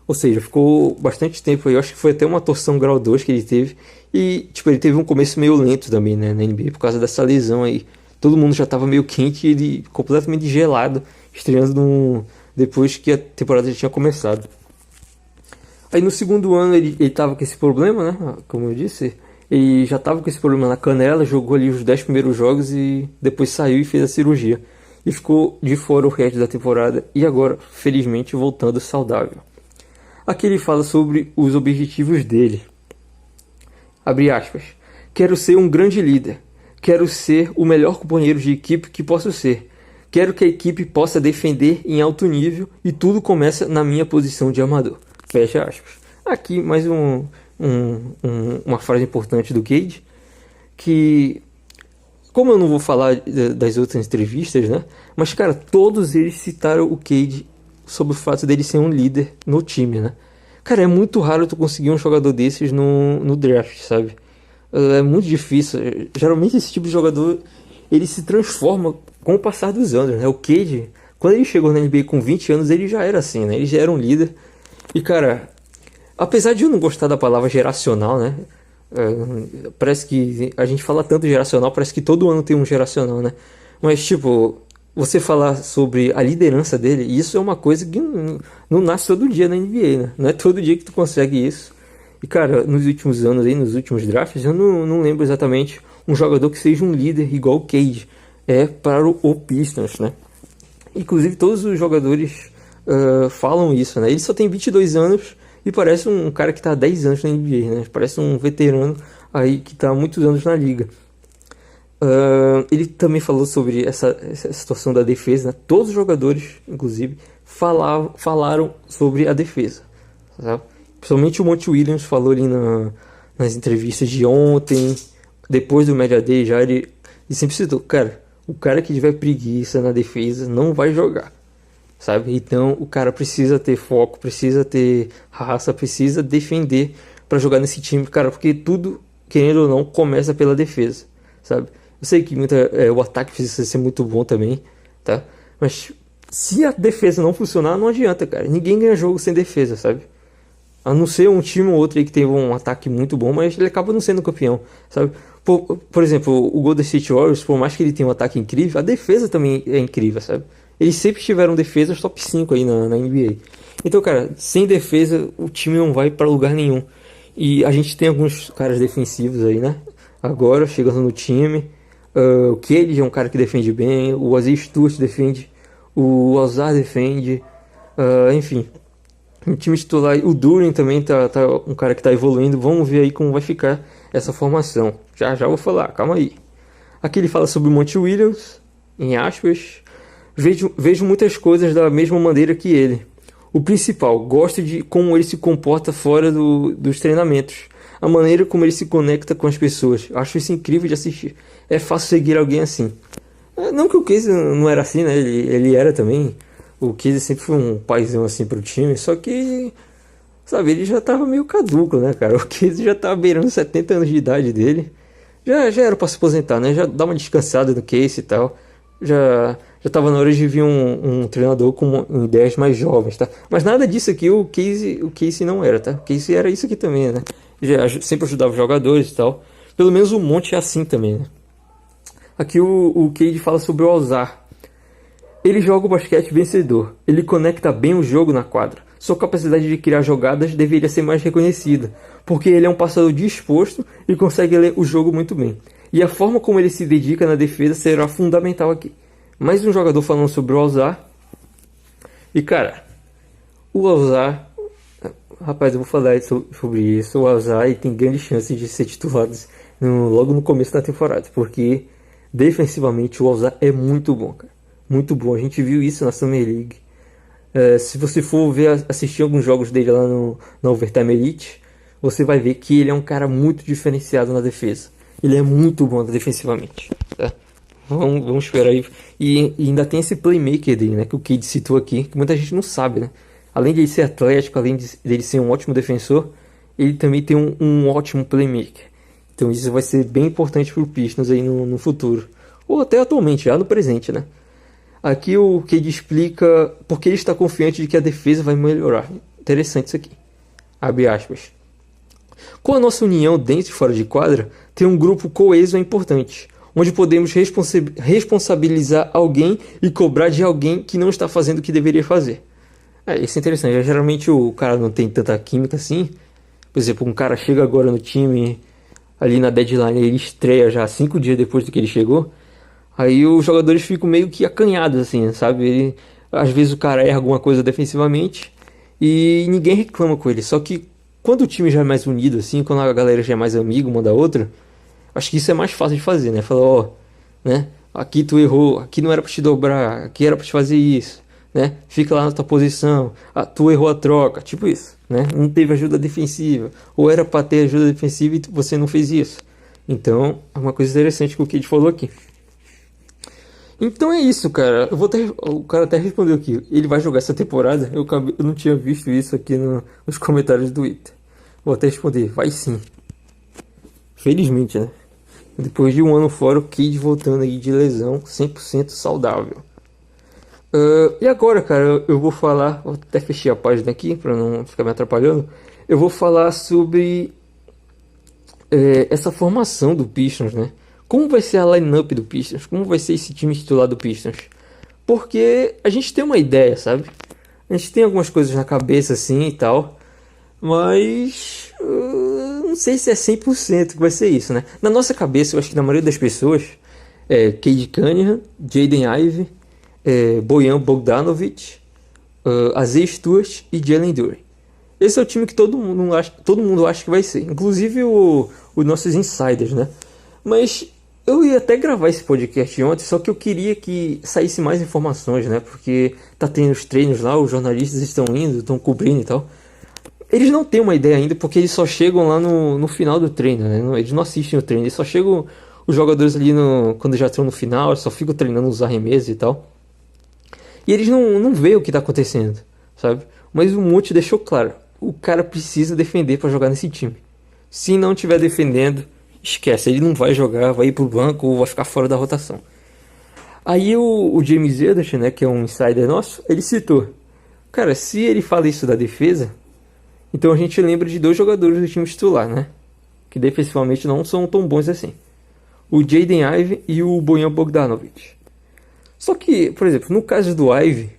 Ou seja, ficou bastante tempo aí. Eu acho que foi até uma torção grau 2 que ele teve. E, tipo, ele teve um começo meio lento também, né, na NBA, por causa dessa lesão aí. Todo mundo já estava meio quente e ele completamente gelado, estreando depois que a temporada já tinha começado. Aí no segundo ano ele estava com esse problema, né? Como eu disse, ele já estava com esse problema na canela, jogou ali os 10 primeiros jogos e depois saiu e fez a cirurgia. E ficou de fora o resto da temporada e agora, felizmente, voltando saudável. Aqui ele fala sobre os objetivos dele. Abre aspas. Quero ser um grande líder. Quero ser o melhor companheiro de equipe que posso ser. Quero que a equipe possa defender em alto nível e tudo começa na minha posição de armador. Fecha aspas. Aqui mais uma frase importante do Cade, que, como eu não vou falar das outras entrevistas, né? Mas, cara, todos eles citaram o Cade sobre o fato dele ser um líder no time, né? Cara, é muito raro tu conseguir um jogador desses no draft, sabe? É muito difícil. Geralmente esse tipo de jogador ele se transforma com o passar dos anos, né? O Cade, quando ele chegou na NBA com 20 anos, ele já era assim, né? Ele já era um líder. E, cara, apesar de eu não gostar da palavra geracional, né? Parece que a gente fala tanto geracional, parece que todo ano tem um geracional, né? Mas, tipo, você falar sobre a liderança dele, isso é uma coisa que não nasce todo dia na NBA, né? Não é todo dia que tu consegue isso. E, cara, nos últimos anos, aí, nos últimos drafts, eu não lembro exatamente um jogador que seja um líder igual o Cade para o Pistons, né? Inclusive, todos os jogadores falam isso, né? Ele só tem 22 anos e parece um cara que está há 10 anos na NBA, né? Parece um veterano aí que está há muitos anos na liga. Ele também falou sobre essa situação da defesa, né? Todos os jogadores, inclusive, falaram sobre a defesa, sabe? Principalmente o Monty Williams falou ali nas entrevistas de ontem, depois do Media Day já, ele sempre citou, cara, o cara que tiver preguiça na defesa não vai jogar, sabe? Então o cara precisa ter foco, precisa ter raça, precisa defender para jogar nesse time, cara, porque tudo, querendo ou não, começa pela defesa, sabe? Eu sei que o ataque precisa ser muito bom também, tá? Mas se a defesa não funcionar, não adianta, cara. Ninguém ganha jogo sem defesa, sabe? A não ser um time ou outro aí que teve um ataque muito bom, mas ele acaba não sendo campeão, sabe? Por exemplo, o Golden State Warriors, por mais que ele tenha um ataque incrível, a defesa também é incrível, sabe? Eles sempre tiveram defesas top 5 aí na NBA. Então, cara, sem defesa o time não vai para lugar nenhum. E a gente tem alguns caras defensivos aí, né? Agora, chegando no time. O Kelly é um cara que defende bem. O Isaiah Stewart defende. O Alzar defende. Enfim. O time titular. O Duren também tá um cara que tá evoluindo. Vamos ver aí como vai ficar essa formação. Já vou falar, calma aí. Aqui ele fala sobre o Monty Williams, em aspas. Vejo muitas coisas da mesma maneira que ele. O principal, gosto de como ele se comporta fora dos treinamentos. A maneira como ele se conecta com as pessoas. Acho isso incrível de assistir. É fácil seguir alguém assim. Não que o Casey não era assim, né? Ele era também. O Casey sempre foi um paizão assim pro time. Só que, sabe, ele já tava meio caduco, né, cara? O Casey já tava beirando 70 anos de idade dele. Já era pra se aposentar, né? Já dá uma descansada no Casey e tal. Já tava na hora de vir um treinador com ideias mais jovens, tá? Mas nada disso aqui o Casey não era, tá? O Casey era isso aqui também, né? Já sempre ajudava os jogadores e tal. Pelo menos o Monte é assim também, né? Aqui o Cade fala sobre o Alzar. Ele joga o basquete vencedor. Ele conecta bem o jogo na quadra. Sua capacidade de criar jogadas deveria ser mais reconhecida, porque ele é um passador disposto e consegue ler o jogo muito bem. E a forma como ele se dedica na defesa será fundamental aqui. Mais um jogador falando sobre o Alzar. E cara, o Alzar, rapaz, eu vou falar sobre isso. O Alzar tem grandes chances de ser titular logo no começo da temporada, porque defensivamente o Alzar é muito bom, cara. Muito bom. A gente viu isso na Summer League. Se você for assistir alguns jogos dele lá na Overtime Elite, você vai ver que ele é um cara muito diferenciado na defesa. Ele é muito bom defensivamente, tá? Vamos esperar aí. E ainda tem esse playmaker dele, né? Que o Cade citou aqui, que muita gente não sabe, né? Além de ele ser atlético, além dele ser um ótimo defensor, ele também tem um ótimo playmaker. Então isso vai ser bem importante pro Pistons aí no futuro. Ou até atualmente, já no presente, né? Aqui o Cade explica porque ele está confiante de que a defesa vai melhorar. Interessante isso aqui. Abre aspas. Com a nossa união dentro e fora de quadra, ter um grupo coeso é importante, onde podemos responsabilizar alguém e cobrar de alguém que não está fazendo o que deveria fazer. Isso é interessante. Geralmente o cara não tem tanta química assim. Por exemplo, um cara chega agora no time, ali na deadline, ele estreia já 5 dias depois do que ele chegou. Aí os jogadores ficam meio que acanhados assim, sabe? Às vezes o cara erra alguma coisa defensivamente e ninguém reclama com ele. Só que quando o time já é mais unido assim, quando a galera já é mais amiga uma da outra, acho que isso é mais fácil de fazer, né? Falar, né? Aqui tu errou, aqui não era pra te dobrar, aqui era pra te fazer isso, né? Fica lá na tua posição, tu errou a troca, tipo isso, né? Não teve ajuda defensiva, ou era pra ter ajuda defensiva e você não fez isso. Então, é uma coisa interessante que o Kid falou aqui. Então é isso, cara. O cara até respondeu aqui. Ele vai jogar essa temporada? Eu não tinha visto isso aqui nos comentários do Twitter. Vou até responder. Vai sim. Felizmente, né? Depois de um ano fora, o Cade voltando aí de lesão, 100% saudável. E agora, cara, eu vou falar... Vou até fechar a página aqui, para não ficar me atrapalhando. Eu vou falar sobre essa formação do Pistons, né? Como vai ser a line-up do Pistons? Como vai ser esse time titular do Pistons? Porque a gente tem uma ideia, sabe? A gente tem algumas coisas na cabeça assim e tal. Mas não sei se é 100% que vai ser isso, né? Na nossa cabeça, eu acho que na maioria das pessoas Cade Cunningham, Jaden Ivey, Bojan Bogdanovic, Isaiah Stewart e Jalen Duren. Esse é o time que todo mundo acha que vai ser, inclusive os nossos insiders, né? Mas eu ia até gravar esse podcast ontem, só que eu queria que saísse mais informações, né? Porque tá tendo os treinos lá, os jornalistas estão indo, estão cobrindo e tal. Eles não têm uma ideia ainda, porque eles só chegam lá no final do treino, né? Eles não assistem o treino, eles só chegam os jogadores ali quando já estão no final, eles só ficam treinando os arremessos e tal. E eles não veem o que tá acontecendo, sabe? Mas o Monte deixou claro, o cara precisa defender para jogar nesse time. Se não estiver defendendo, esquece, ele não vai jogar, vai ir pro banco ou vai ficar fora da rotação. Aí o James Edelman, né, que é um insider nosso, ele citou, cara, se ele fala isso da defesa, então a gente lembra de 2 jogadores do time titular, né, que defensivamente não são tão bons assim, o Jaden Ivey e o Bojan Bogdanovic. Só que, por exemplo, no caso do Ivey,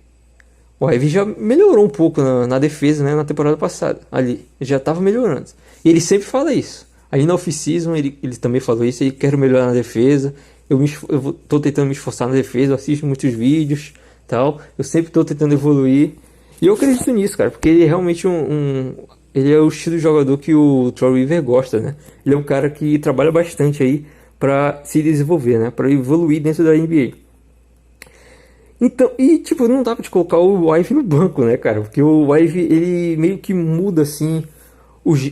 o Ivey já melhorou um pouco na defesa, né, na temporada passada. Ali, já estava melhorando. E ele sempre fala isso. Aí na off-season ele também falou isso. Ele quer melhorar na defesa. Eu tô tentando me esforçar na defesa. Eu assisto muitos vídeos, tal. Eu sempre tô tentando evoluir. E eu acredito nisso, cara. Porque ele é realmente ele é o estilo de jogador que o Troy Weaver gosta, né? Ele é um cara que trabalha bastante aí para se desenvolver, né? Para evoluir dentro da NBA. Então, e tipo, não dá pra te colocar o Ivey no banco, né, cara? Porque o Ivey, ele meio que muda, assim,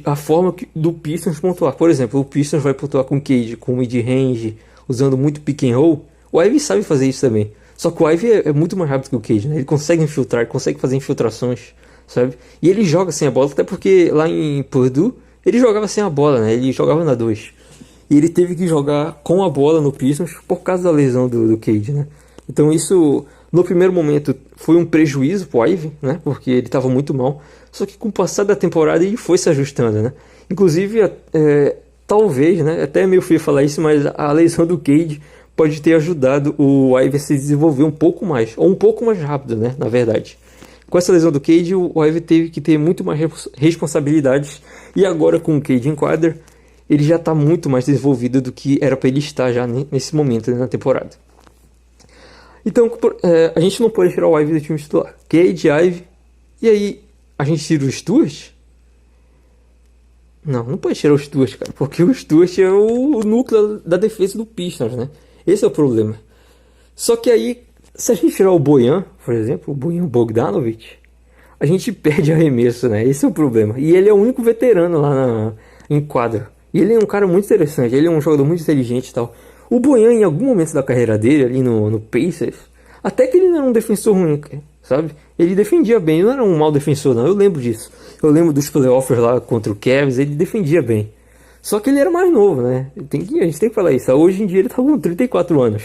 a forma do Pistons pontuar. Por exemplo, o Pistons vai pontuar com Cade, com mid-range, usando muito pick and roll. O Ivey sabe fazer isso também. Só que o Ivey é muito mais rápido que o Cade, né? Ele consegue infiltrar, consegue fazer infiltrações, sabe? E ele joga sem a bola, até porque lá em Purdue, ele jogava sem a bola, né? Ele jogava na 2. E ele teve que jogar com a bola no Pistons por causa da lesão do Cade, né? Então isso, no primeiro momento, foi um prejuízo pro Ivey, né? Porque ele estava muito mal. Só que com o passar da temporada ele foi se ajustando, né? Inclusive, talvez, né? Até é meio feio falar isso, mas a lesão do Cade pode ter ajudado o Ivey a se desenvolver um pouco mais. Ou um pouco mais rápido, né? Na verdade. Com essa lesão do Cade, o Ivey teve que ter muito mais responsabilidades. E agora com o Cade em quadra, ele já está muito mais desenvolvido do que era para ele estar já nesse momento, né, na temporada. Então, a gente não pode tirar o Ivey do time titular. Cade, Ivey. E aí, a gente tira o Stewart? Não pode tirar o Stewart, cara. Porque o Stewart é o núcleo da defesa do Pistons, né? Esse é o problema. Só que aí, se a gente tirar o Bojan, por exemplo, o Bojan Bogdanovic, a gente perde arremesso, né? Esse é o problema. E ele é o único veterano lá em quadra. E ele é um cara muito interessante. Ele é um jogador muito inteligente e tal. O Bojan, em algum momento da carreira dele, ali no Pacers, até que ele não era um defensor ruim, sabe? Ele defendia bem, não era um mau defensor, não. Eu lembro disso. Eu lembro dos playoffs lá contra o Cavs, ele defendia bem. Só que ele era mais novo, né? A gente tem que falar isso. Hoje em dia ele tá com 34 anos.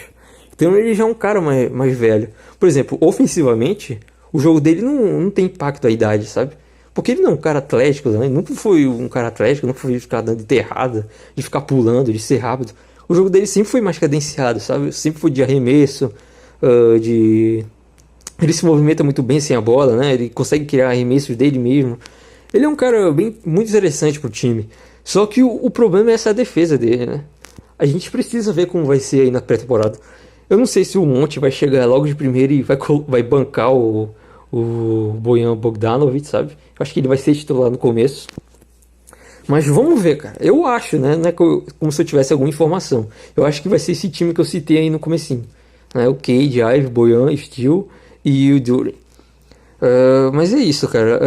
Então ele já é um cara mais velho. Por exemplo, ofensivamente, o jogo dele não tem impacto à idade, sabe? Porque ele não é um cara atlético, né? Ele nunca foi um cara atlético, nunca foi de ficar dando enterrada, de ficar pulando, de ser rápido. O jogo dele sempre foi mais cadenciado, sabe? Sempre foi de arremesso, ele se movimenta muito bem sem a bola, né? Ele consegue criar arremessos dele mesmo. Ele é um cara muito interessante pro time. Só que o problema é essa defesa dele, né? A gente precisa ver como vai ser aí na pré-temporada. Eu não sei se o Monte vai chegar logo de primeiro e vai bancar o Bojan Bogdanovic, sabe? Eu acho que ele vai ser titular no começo. Mas vamos ver, cara. Eu acho, né? Não é como se eu tivesse alguma informação. Eu acho que vai ser esse time que eu citei aí no comecinho, né? O Cade, Ivey, Bojan, Steele e o Duren. Mas é isso, cara.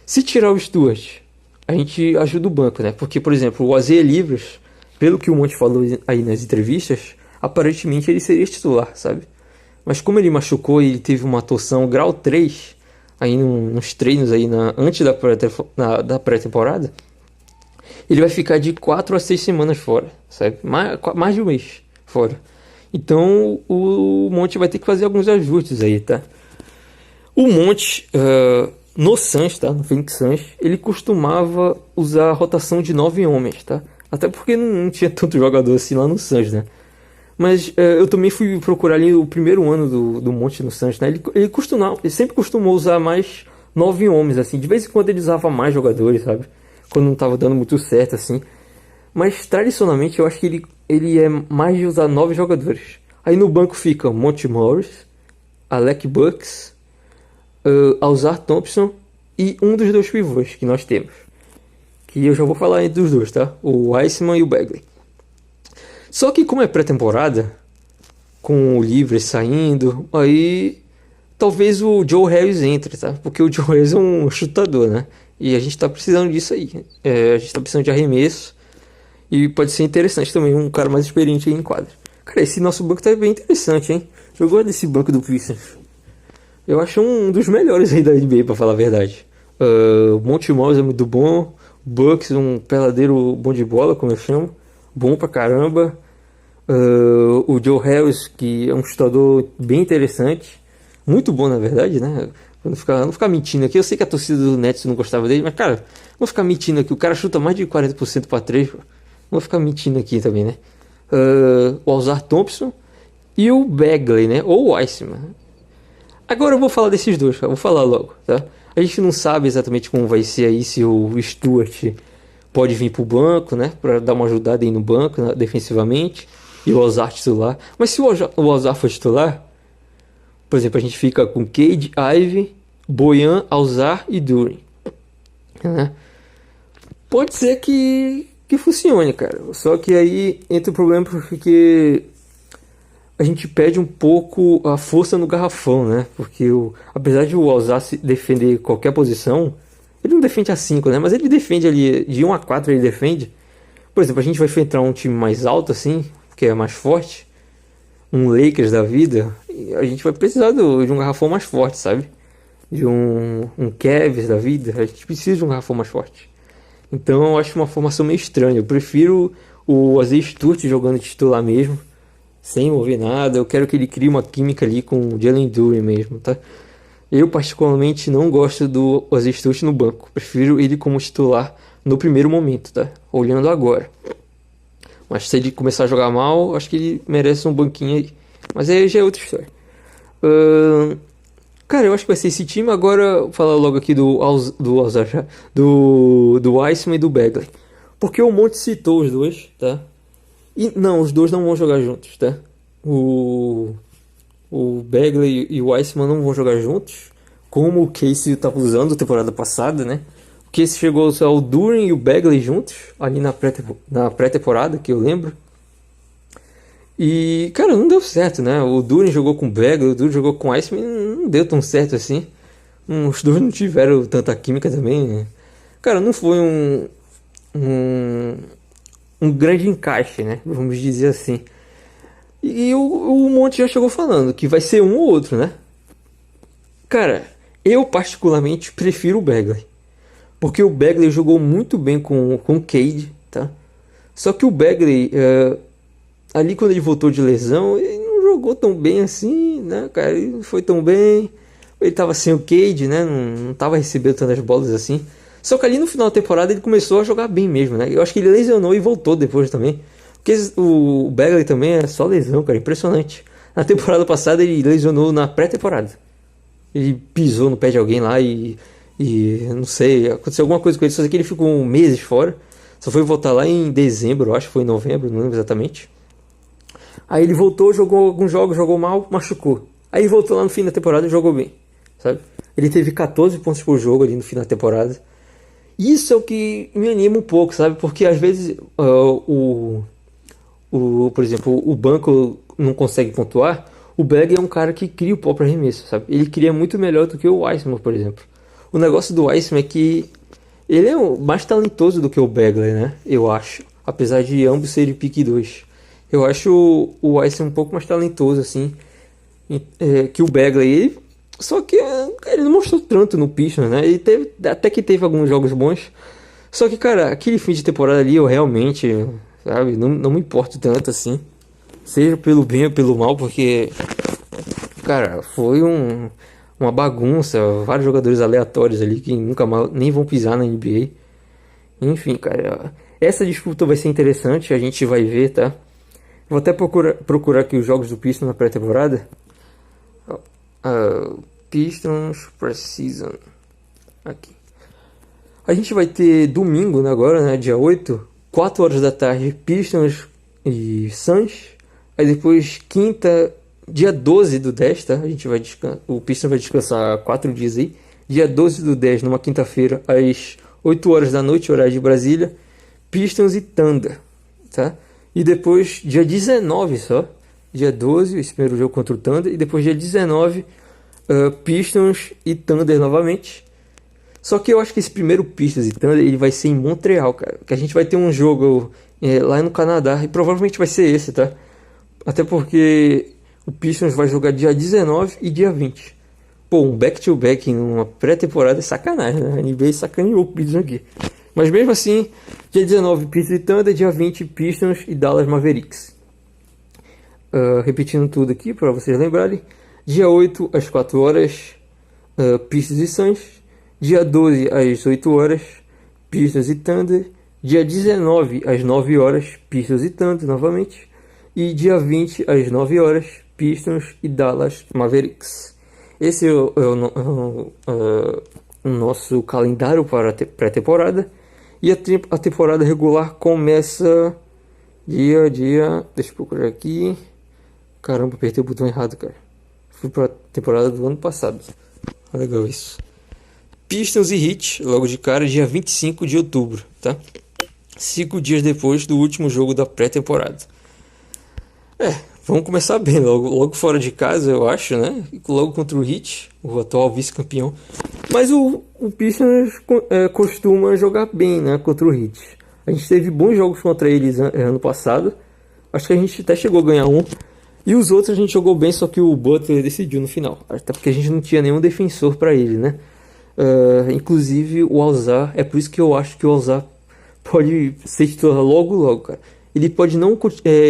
Se tirar o Stewart, a gente ajuda o banco, né? Porque, por exemplo, o Isaiah Livers, pelo que o Monte falou aí nas entrevistas, aparentemente ele seria titular, sabe? Mas como ele machucou e ele teve uma torção grau 3 aí nos treinos aí antes da pré-temporada, ele vai ficar de 4 a 6 semanas fora, sabe? Mais de um mês fora. Então o Monte vai ter que fazer alguns ajustes aí, tá? O Monte, no Suns, tá? No Phoenix Suns, ele costumava usar a rotação de 9 homens, tá? Até porque não tinha tanto jogador assim lá no Suns, né? Mas eu também fui procurar ali o primeiro ano do Monte no Suns, né? Ele sempre costumou usar mais 9 homens, assim. De vez em quando ele usava mais jogadores, sabe? Quando não estava dando muito certo, assim. Mas tradicionalmente eu acho que ele é mais de usar 9 jogadores. Aí no banco ficam Monte Morris, Alec Burks, Ausar Thompson e um dos dois pivôs que nós temos. Que eu já vou falar entre os dois, tá? O Wiseman e o Bagley. Só que como é pré-temporada, com o livre saindo, aí talvez o Joe Harris entre, tá? Porque o Joe Harris é um chutador, né? E a gente tá precisando disso aí. A gente tá precisando de arremesso. E pode ser interessante também, um cara mais experiente aí em quadra. Cara, esse nosso banco tá bem interessante, hein? Eu gosto desse banco do Pistons. Eu acho um dos melhores aí da NBA, pra falar a verdade. O Monte Morris é muito bom. Bucks, um peladeiro bom de bola, como eu chamo. Bom pra caramba. O Joe Harris, que é um chutador bem interessante. Muito bom, na verdade, né? Não ficar mentindo aqui. Eu sei que a torcida do Nets não gostava dele, mas, cara, não ficar mentindo aqui. O cara chuta mais de 40% pra 3. Não vou ficar mentindo aqui também, né? O Ausar Thompson e o Bagley, né? Ou o Wiseman. Agora eu vou falar desses dois, cara. Vou falar logo, tá? A gente não sabe exatamente como vai ser aí, se o Stewart pode vir pro banco, né? Pra dar uma ajudada aí no banco, né, defensivamente. E o Ausar titular. Mas se o Ausar for titular, por exemplo, a gente fica com Cade, Ivey, Bojan, Ausar e Duren, né? Pode ser que funcione, cara. Só que aí entra o problema porque a gente perde um pouco a força no garrafão, né? Porque apesar de o Ausar defender qualquer posição, ele não defende a 5, né? Mas ele defende ali, de 1 a 4 ele defende. Por exemplo, a gente vai enfrentar um time mais alto assim, que é mais forte, um Lakers da vida, e a gente vai precisar de um garrafão mais forte, sabe? De um Cavs da vida, a gente precisa de um garrafão mais forte. Então eu acho uma formação meio estranha. Eu prefiro o Isaiah Stewart jogando titular mesmo, sem mover nada. Eu quero que ele crie uma química ali com o Jalen Duren mesmo, tá? Eu particularmente não gosto do Isaiah Stewart no banco. Prefiro ele como titular no primeiro momento, tá? Olhando agora. Mas se ele começar a jogar mal, acho que ele merece um banquinho aí. Mas aí já é outra história. Cara, eu acho que vai ser esse time. Agora, vou falar logo aqui do Wiseman e do Bagley. Porque o Monte citou os dois, tá? E não, os dois não vão jogar juntos, tá? O Bagley e o Wiseman não vão jogar juntos, como o Casey estava usando na temporada passada, né? O Casey chegou a usar o Duren e o Bagley juntos, ali na pré-temporada, que eu lembro. E, cara, não deu certo, né? O Duren jogou com o Bagley, o Duren jogou com o Wiseman, não deu tão certo assim. Os dois não tiveram tanta química também, né? Cara, não foi um grande encaixe, né? Vamos dizer assim. E o Monte já chegou falando que vai ser um ou outro, né? Cara, eu particularmente prefiro o Bagley. Porque o Bagley jogou muito bem com o Cade, tá? Só que o Bagley, ali quando ele voltou de lesão, ele não jogou tão bem assim, né, cara? Ele não foi tão bem. Ele tava sem o Cade, né? Não tava recebendo tantas bolas assim. Só que ali no final da temporada ele começou a jogar bem mesmo, né? Eu acho que ele lesionou e voltou depois também. Porque o Bagley também é só lesão, cara. Impressionante. Na temporada passada ele lesionou na pré-temporada. Ele pisou no pé de alguém lá e não sei, aconteceu alguma coisa com ele. Só sei que ele ficou meses fora. Só foi voltar lá em dezembro, eu acho que foi em novembro, não lembro exatamente. Aí ele voltou, jogou alguns jogos, jogou mal, machucou. Aí voltou lá no fim da temporada e jogou bem, sabe? Ele teve 14 pontos por jogo ali no fim da temporada. Isso é o que me anima um pouco, sabe? Porque às vezes por exemplo, o banco não consegue pontuar. O Bagley é um cara que cria o próprio arremesso, sabe? Ele cria muito melhor do que o Wiseman, por exemplo. O negócio do Wiseman é que ele é mais talentoso do que o Bagley, né? Eu acho. Apesar de ambos serem pick 2. Eu acho o Wiseman um pouco mais talentoso, assim, que o Bagley. Só que ele não mostrou tanto no Pistons, né? Ele até que teve alguns jogos bons. Só que, cara, aquele fim de temporada ali, eu realmente, sabe, não me importo tanto assim. Seja pelo bem ou pelo mal, porque, cara, foi uma bagunça. Vários jogadores aleatórios ali que nunca mais nem vão pisar na NBA. Enfim, cara, essa disputa vai ser interessante. A gente vai ver, tá? Vou até procurar aqui os jogos do Pistons na pré-temporada. Pistons Preseason. Aqui. A gente vai ter domingo, né, agora, né, dia 8, 4 horas da tarde, Pistons e Suns. Aí depois, quinta, dia 12 do 10, tá? A gente vai o Pistons vai descansar 4 dias aí. dia 12/10, numa quinta-feira, às 8 horas da noite, horário de Brasília, Pistons e Thunder, tá? E depois, dia 19 só, dia 12, esse primeiro jogo contra o Thunder, e depois dia 19, Pistons e Thunder novamente. Só que eu acho que esse primeiro Pistons e Thunder, ele vai ser em Montreal, cara, que a gente vai ter um jogo lá no Canadá, e provavelmente vai ser esse, tá? Até porque o Pistons vai jogar dia 19 e dia 20. Pô, um back-to-back em uma pré-temporada é sacanagem, né? A NBA sacaneou o Pistons aqui. Mas mesmo assim, dia 19 Pistons e Thunder, dia 20 Pistons e Dallas Mavericks. Repetindo tudo aqui para vocês lembrarem. Dia 8 às 4 horas, Pistons e Suns. Dia 12 às 8 horas, Pistons e Thunder. Dia 19 às 9 horas, Pistons e Thunder novamente. E dia 20 às 9 horas, Pistons e Dallas Mavericks. Esse é o nosso calendário para a pré-temporada. E a temporada regular começa dia... Deixa eu procurar aqui. Caramba, apertei o botão errado, cara. Fui para a temporada do ano passado. Legal isso. Pistons e Heat, logo de cara, dia 25 de outubro, tá? 5 dias depois do último jogo da pré-temporada. Vamos começar bem, logo fora de casa, eu acho, né? Logo contra o Heat, o atual vice-campeão. Mas o Pistons costuma jogar bem, né, contra o Heat. A gente teve bons jogos contra eles ano passado. Acho que a gente até chegou a ganhar um. E os outros a gente jogou bem, só que o Butler decidiu no final. Até porque a gente não tinha nenhum defensor para ele, né? Inclusive o Alzar, é por isso que eu acho que o Alzar pode ser titular logo, cara. Ele pode não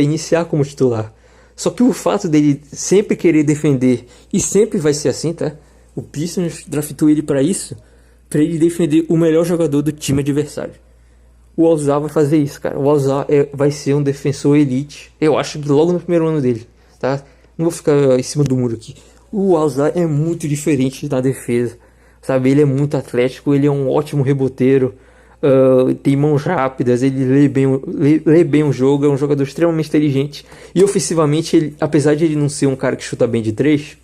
iniciar como titular. Só que o fato dele sempre querer defender, e sempre vai ser assim, tá? O Pistons draftou ele para isso, para ele defender o melhor jogador do time adversário. O Alzar vai fazer isso, cara. O Alzar vai ser um defensor elite, eu acho que logo no primeiro ano dele, tá? Não vou ficar em cima do muro aqui. O Alzar é muito diferente na defesa, sabe? Ele é muito atlético, ele é um ótimo reboteiro. Tem mãos rápidas, ele lê bem o jogo, é um jogador extremamente inteligente. E ofensivamente, ele, apesar de ele não ser um cara que chuta bem de 3,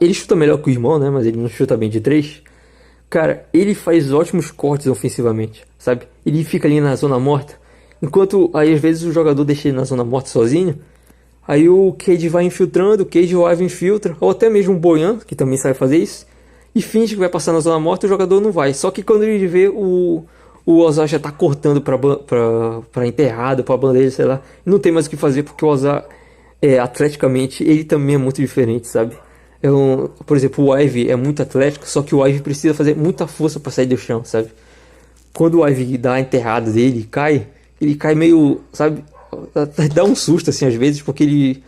ele chuta melhor que o irmão, né? Mas ele não chuta bem de 3. Cara, ele faz ótimos cortes ofensivamente, sabe? Ele fica ali na zona morta, enquanto aí às vezes o jogador deixa ele na zona morta sozinho. Aí o Cade vai infiltrando, o Cade ou o Ivan infiltra, ou até mesmo o Bojan, que também sabe fazer isso, e finge que vai passar na zona morta e o jogador não vai. Só que quando ele vê, o Ozar já tá cortando pra enterrada, pra bandeja, sei lá. E não tem mais o que fazer, porque o Ozar, atleticamente, ele também é muito diferente, sabe? Por exemplo, o Ivy é muito atlético, só que o Ivy precisa fazer muita força pra sair do chão, sabe? Quando o Ivy dá a enterrada dele ele cai meio, sabe? Dá um susto, assim, às vezes, porque ele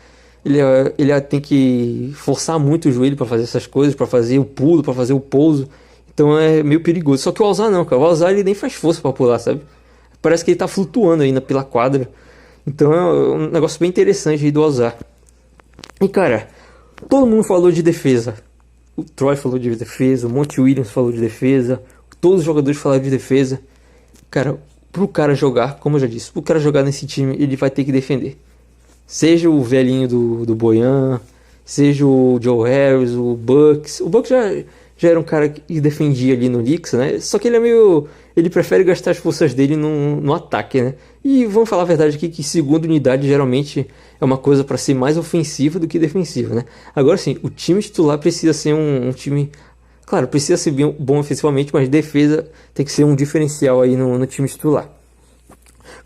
tem que forçar muito o joelho para fazer essas coisas, para fazer o pulo, para fazer o pouso. Então é meio perigoso. Só que o Alzar não, cara. O Alzar ele nem faz força para pular, sabe? Parece que ele tá flutuando ainda pela quadra. Então é um negócio bem interessante aí do Alzar. E cara, todo mundo falou de defesa. O Troy falou de defesa, o Monty Williams falou de defesa, todos os jogadores falaram de defesa. Cara, pro cara jogar, como eu já disse, pro cara jogar nesse time, ele vai ter que defender. Seja o velhinho do Bojan, seja o Joe Harris, o Bucks. O Bucks já era um cara que defendia ali no Knicks, né? Só que ele prefere gastar as forças dele no ataque, né? E vamos falar a verdade aqui que segunda unidade geralmente é uma coisa para ser mais ofensiva do que defensiva, né? Agora sim, o time titular precisa ser um time... Claro, precisa ser bom ofensivamente, mas defesa tem que ser um diferencial aí no time titular.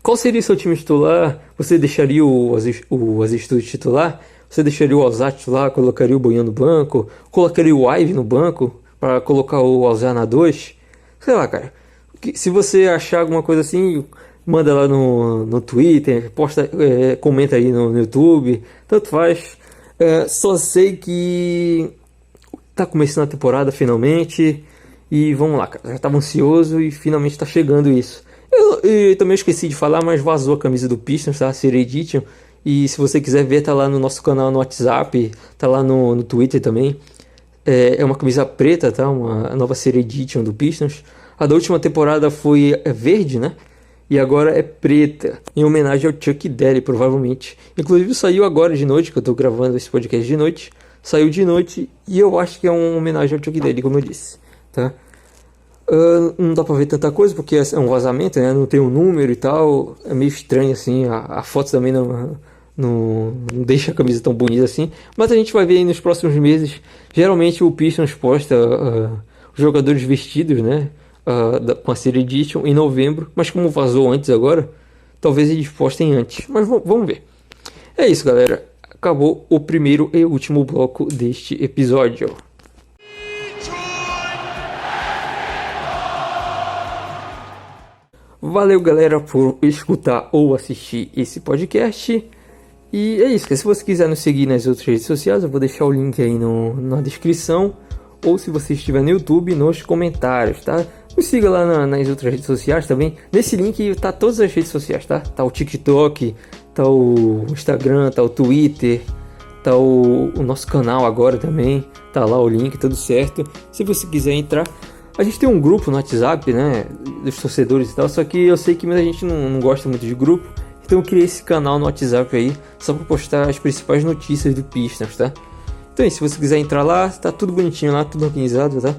Qual seria o seu time titular? Você deixaria o Aziz titular? Você deixaria o Alzar titular? Colocaria o Bojan no banco? Colocaria o Ivy no banco para colocar o Alzar na 2? Sei lá, cara. Se você achar alguma coisa assim, manda lá no Twitter, posta, comenta aí no YouTube, tanto faz. Só sei que tá começando a temporada finalmente e vamos lá, cara. Já tava ansioso e finalmente tá chegando isso. Eu também esqueci de falar, mas vazou a camisa do Pistons, tá? Series Edition. E se você quiser ver, tá lá no nosso canal no WhatsApp, tá lá no Twitter também. É uma camisa preta, tá? Uma nova Series Edition do Pistons. A da última temporada foi verde, né? E agora é preta, em homenagem ao Chuck Daly, provavelmente. Inclusive saiu agora de noite, que eu tô gravando esse podcast de noite. saiu de noite e eu acho que é uma homenagem ao Chuck Daly, como eu disse, tá? Não dá pra ver tanta coisa porque é um vazamento, né? Não tem um número e tal, é meio estranho assim, a foto também não deixa a camisa tão bonita assim, mas a gente vai ver aí nos próximos meses. Geralmente o Pistons posta os jogadores vestidos, né, com a Series Edition em novembro, mas como vazou antes agora, talvez eles postem antes, mas vamos ver. É isso, galera, acabou o primeiro e último bloco deste episódio. Valeu, galera, por escutar ou assistir esse podcast. E é isso, se você quiser nos seguir nas outras redes sociais, eu vou deixar o link aí na descrição. Ou se você estiver no YouTube, nos comentários, tá? Nos siga lá nas outras redes sociais também. Nesse link tá todas as redes sociais, tá? Tá o TikTok, tá o Instagram, tá o Twitter, tá o nosso canal agora também. Tá lá o link, tudo certo. Se você quiser entrar... A gente tem um grupo no WhatsApp, né, dos torcedores e tal, só que eu sei que muita gente não gosta muito de grupo, então eu criei esse canal no WhatsApp aí, só para postar as principais notícias do Pistons, tá? Então, se você quiser entrar lá, tá tudo bonitinho lá, tudo organizado, tá?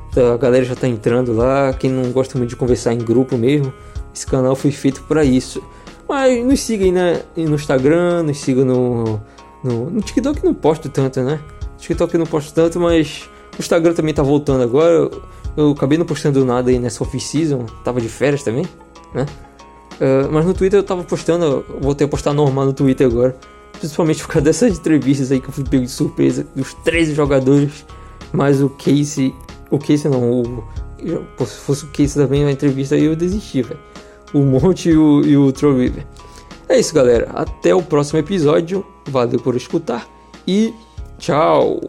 Então, a galera já tá entrando lá, quem não gosta muito de conversar em grupo mesmo, esse canal foi feito para isso. Mas nos siga aí, né, no Instagram, nos siga no TikTok, não posto tanto, né? TikTok eu não posto tanto, mas o Instagram também tá voltando agora. Eu acabei não postando nada aí nessa off-season, tava de férias também, né? Mas no Twitter eu tava postando, voltei a postar normal no Twitter agora. Principalmente por causa dessas entrevistas aí que eu fui pego de surpresa, dos 13 jogadores, mais o Casey não, se fosse o Casey também na entrevista aí eu desisti, velho. O Monte e o Troy Weaver. É isso, galera, até o próximo episódio, valeu por escutar e tchau!